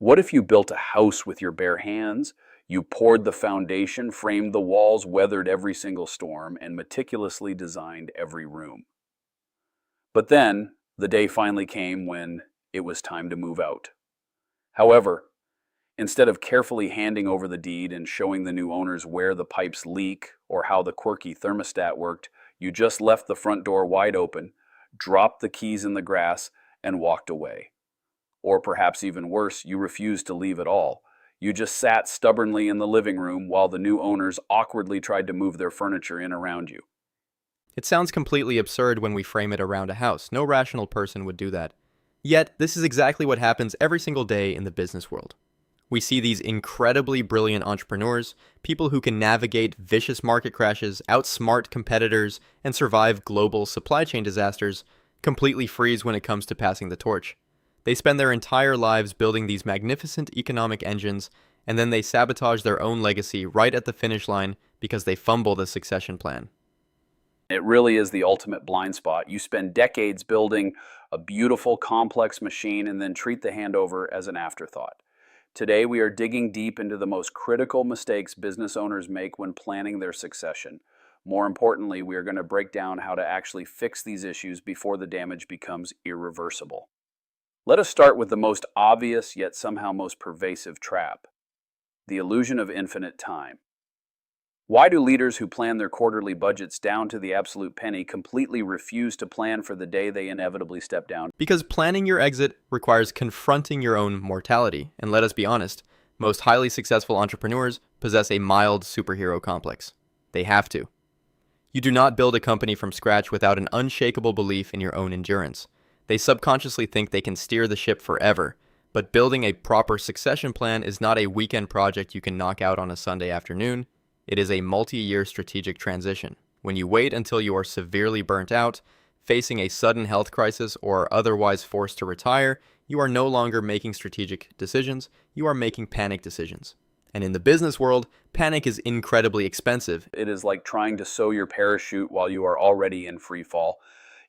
What if you built a house with your bare hands? You poured the foundation, framed the walls, weathered every single storm, and meticulously designed every room. But then, the day finally came when it was time to move out. However, instead of carefully handing over the deed and showing the new owners where the pipes leak or how the quirky thermostat worked, you just left the front door wide open, dropped the keys in the grass, and walked away. Or perhaps even worse, you refused to leave at all. You just sat stubbornly in the living room while the new owners awkwardly tried to move their furniture in around you. It sounds completely absurd when we frame it around a house. No rational person would do that. Yet, this is exactly what happens every single day in the business world. We see these incredibly brilliant entrepreneurs, people who can navigate vicious market crashes, outsmart competitors, and survive global supply chain disasters, completely freeze when it comes to passing the torch. They spend their entire lives building these magnificent economic engines, and then they sabotage their own legacy right at the finish line because they fumble the succession plan. It really is the ultimate blind spot. You spend decades building a beautiful, complex machine and then treat the handover as an afterthought. Today, we are digging deep into the most critical mistakes business owners make when planning their succession. More importantly, we are going to break down how to actually fix these issues before the damage becomes irreversible. Let us start with the most obvious yet somehow most pervasive trap: the illusion of infinite time. Why do leaders who plan their quarterly budgets down to the absolute penny completely refuse to plan for the day they inevitably step down? Because planning your exit requires confronting your own mortality. And let us be honest, most highly successful entrepreneurs possess a mild superhero complex. They have to. You do not build a company from scratch without an unshakable belief in your own endurance. They subconsciously think they can steer the ship forever, but building a proper succession plan is not a weekend project you can knock out on a Sunday afternoon. It is a multi-year strategic transition. When you wait until you are severely burnt out, facing a sudden health crisis, or otherwise forced to retire, you are no longer making strategic decisions, you are making panic decisions. And in the business world, panic is incredibly expensive. It is like trying to sew your parachute while you are already in free fall.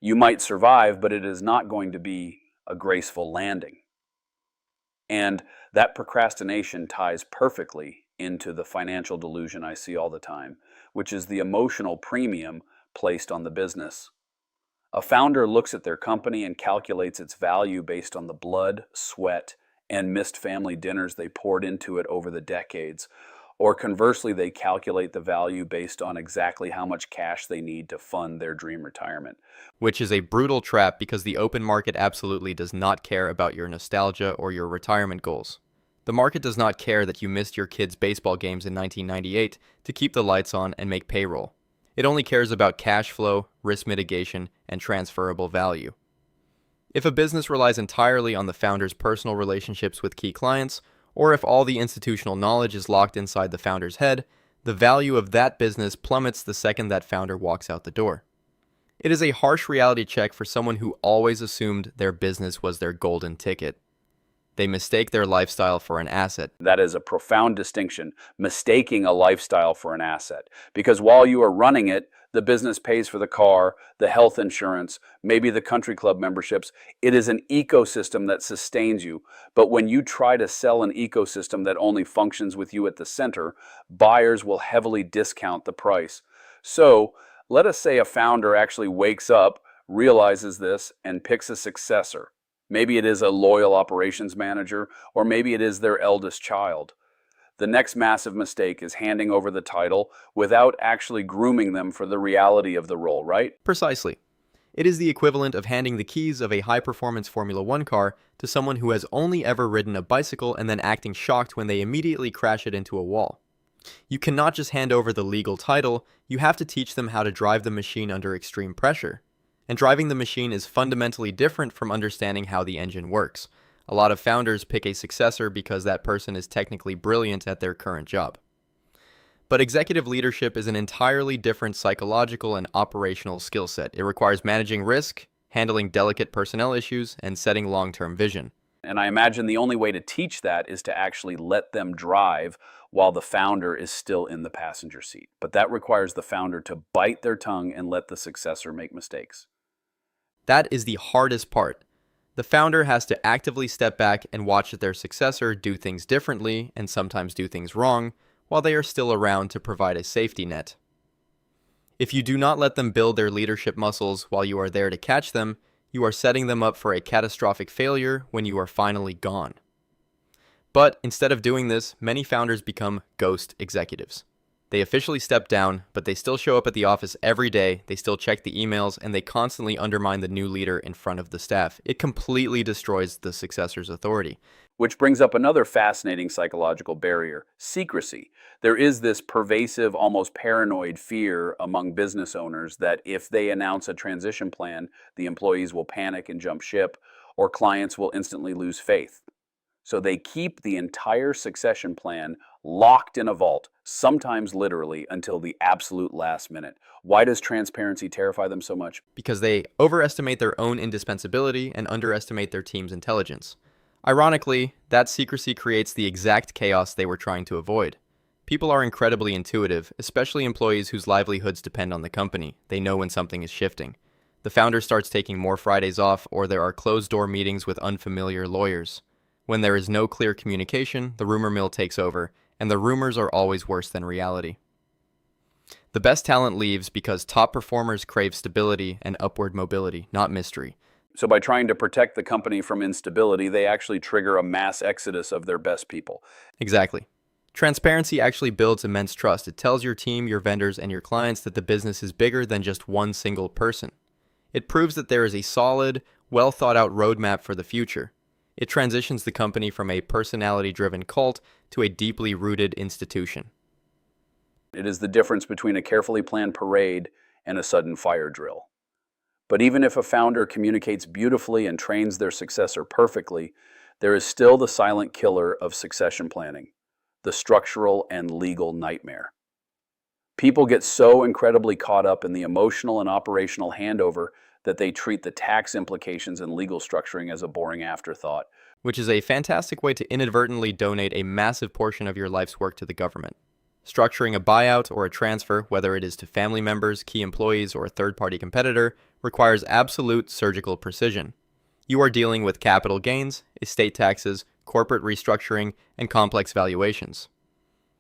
You might survive, but it is not going to be a graceful landing. And that procrastination ties perfectly into the financial delusion I see all the time, which is the emotional premium placed on the business. A founder looks at their company and calculates its value based on the blood, sweat, and missed family dinners they poured into it over the decades. Or conversely, they calculate the value based on exactly how much cash they need to fund their dream retirement. Which is a brutal trap because the open market absolutely does not care about your nostalgia or your retirement goals. The market does not care that you missed your kids' baseball games in 1998 to keep the lights on and make payroll. It only cares about cash flow, risk mitigation, and transferable value. If a business relies entirely on the founder's personal relationships with key clients, or if all the institutional knowledge is locked inside the founder's head, the value of that business plummets the second that founder walks out the door. It is a harsh reality check for someone who always assumed their business was their golden ticket. They mistake their lifestyle for an asset. That is a profound distinction, mistaking a lifestyle for an asset. Because while you are running it, the business pays for the car, the health insurance, maybe the country club memberships. It is an ecosystem that sustains you. But when you try to sell an ecosystem that only functions with you at the center, buyers will heavily discount the price. So, let us say a founder actually wakes up, realizes this, and picks a successor. Maybe it is a loyal operations manager, or maybe it is their eldest child. The next massive mistake is handing over the title without actually grooming them for the reality of the role, right? Precisely. It is the equivalent of handing the keys of a high-performance Formula One car to someone who has only ever ridden a bicycle and then acting shocked when they immediately crash it into a wall. You cannot just hand over the legal title, you have to teach them how to drive the machine under extreme pressure. And driving the machine is fundamentally different from understanding how the engine works. A lot of founders pick a successor because that person is technically brilliant at their current job. But executive leadership is an entirely different psychological and operational skill set. It requires managing risk, handling delicate personnel issues, and setting long-term vision. And I imagine the only way to teach that is to actually let them drive while the founder is still in the passenger seat. But that requires the founder to bite their tongue and let the successor make mistakes. That is the hardest part. The founder has to actively step back and watch their successor do things differently and sometimes do things wrong while they are still around to provide a safety net. If you do not let them build their leadership muscles while you are there to catch them, you are setting them up for a catastrophic failure when you are finally gone. But instead of doing this, many founders become ghost executives. They officially step down, but they still show up at the office every day, they still check the emails, and they constantly undermine the new leader in front of the staff. It completely destroys the successor's authority. Which brings up another fascinating psychological barrier: secrecy. There is this pervasive, almost paranoid fear among business owners that if they announce a transition plan, the employees will panic and jump ship, or clients will instantly lose faith. So they keep the entire succession plan locked in a vault, sometimes literally until the absolute last minute. Why does transparency terrify them so much? Because they overestimate their own indispensability and underestimate their team's intelligence. Ironically, that secrecy creates the exact chaos they were trying to avoid. People are incredibly intuitive, especially employees whose livelihoods depend on the company. They know when something is shifting. The founder starts taking more Fridays off, or there are closed-door meetings with unfamiliar lawyers. When there is no clear communication, the rumor mill takes over, and the rumors are always worse than reality. The best talent leaves because top performers crave stability and upward mobility, not mystery. So by trying to protect the company from instability, they actually trigger a mass exodus of their best people. Exactly. Transparency actually builds immense trust. It tells your team, your vendors, and your clients that the business is bigger than just one single person. It proves that there is a solid, well-thought-out roadmap for the future. It transitions the company from a personality-driven cult to a deeply rooted institution. It is the difference between a carefully planned parade and a sudden fire drill. But even if a founder communicates beautifully and trains their successor perfectly, there is still the silent killer of succession planning, the structural and legal nightmare. People get so incredibly caught up in the emotional and operational handover that they treat the tax implications and legal structuring as a boring afterthought. Which is a fantastic way to inadvertently donate a massive portion of your life's work to the government. Structuring a buyout or a transfer, whether it is to family members, key employees, or a third-party competitor, requires absolute surgical precision. You are dealing with capital gains, estate taxes, corporate restructuring, and complex valuations.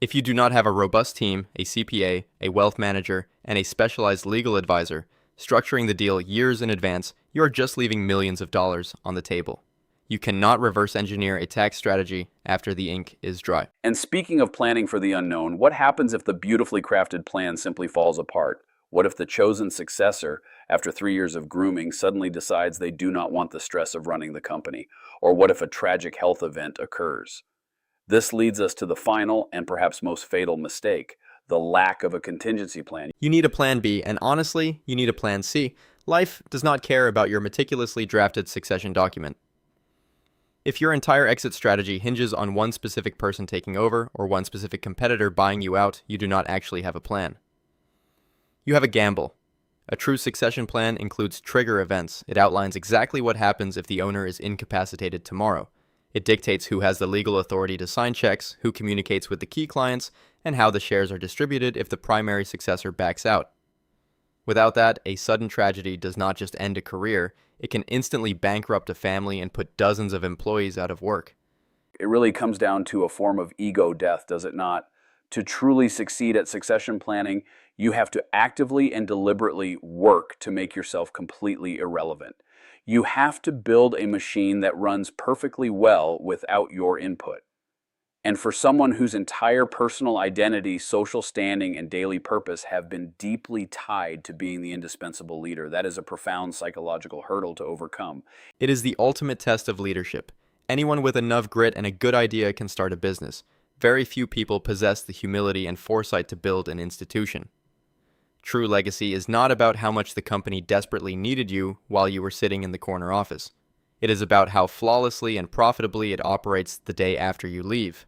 If you do not have a robust team, a CPA, a wealth manager, and a specialized legal advisor, structuring the deal years in advance, you are just leaving millions of dollars on the table. You cannot reverse engineer a tax strategy after the ink is dry. And speaking of planning for the unknown, what happens if the beautifully crafted plan simply falls apart? What if the chosen successor, after 3 years of grooming, suddenly decides they do not want the stress of running the company? Or what if a tragic health event occurs? This leads us to the final and perhaps most fatal mistake: the lack of a contingency plan. You need a plan B, and honestly, you need a plan C. Life does not care about your meticulously drafted succession document. If your entire exit strategy hinges on one specific person taking over or one specific competitor buying you out, you do not actually have a plan. You have a gamble. A true succession plan includes trigger events. It outlines exactly what happens if the owner is incapacitated tomorrow. It dictates who has the legal authority to sign checks, who communicates with the key clients, and how the shares are distributed if the primary successor backs out. Without that, a sudden tragedy does not just end a career, it can instantly bankrupt a family and put dozens of employees out of work. It really comes down to a form of ego death, does it not? To truly succeed at succession planning, you have to actively and deliberately work to make yourself completely irrelevant. You have to build a machine that runs perfectly well without your input. And for someone whose entire personal identity, social standing, and daily purpose have been deeply tied to being the indispensable leader, that is a profound psychological hurdle to overcome. It is the ultimate test of leadership. Anyone with enough grit and a good idea can start a business. Very few people possess the humility and foresight to build an institution. True legacy is not about how much the company desperately needed you while you were sitting in the corner office. It is about how flawlessly and profitably it operates the day after you leave.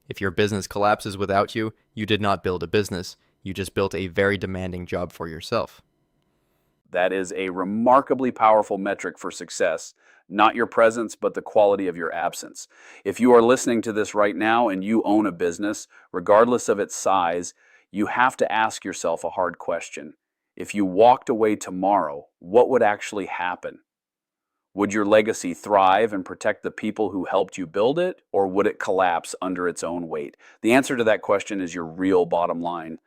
If your business collapses without you, you did not build a business. You just built a very demanding job for yourself. That is a remarkably powerful metric for success. Not your presence, but the quality of your absence. If you are listening to this right now and you own a business, regardless of its size, you have to ask yourself a hard question. If you walked away tomorrow, what would actually happen? Would your legacy thrive and protect the people who helped you build it, or would it collapse under its own weight? The answer to that question is your real bottom line.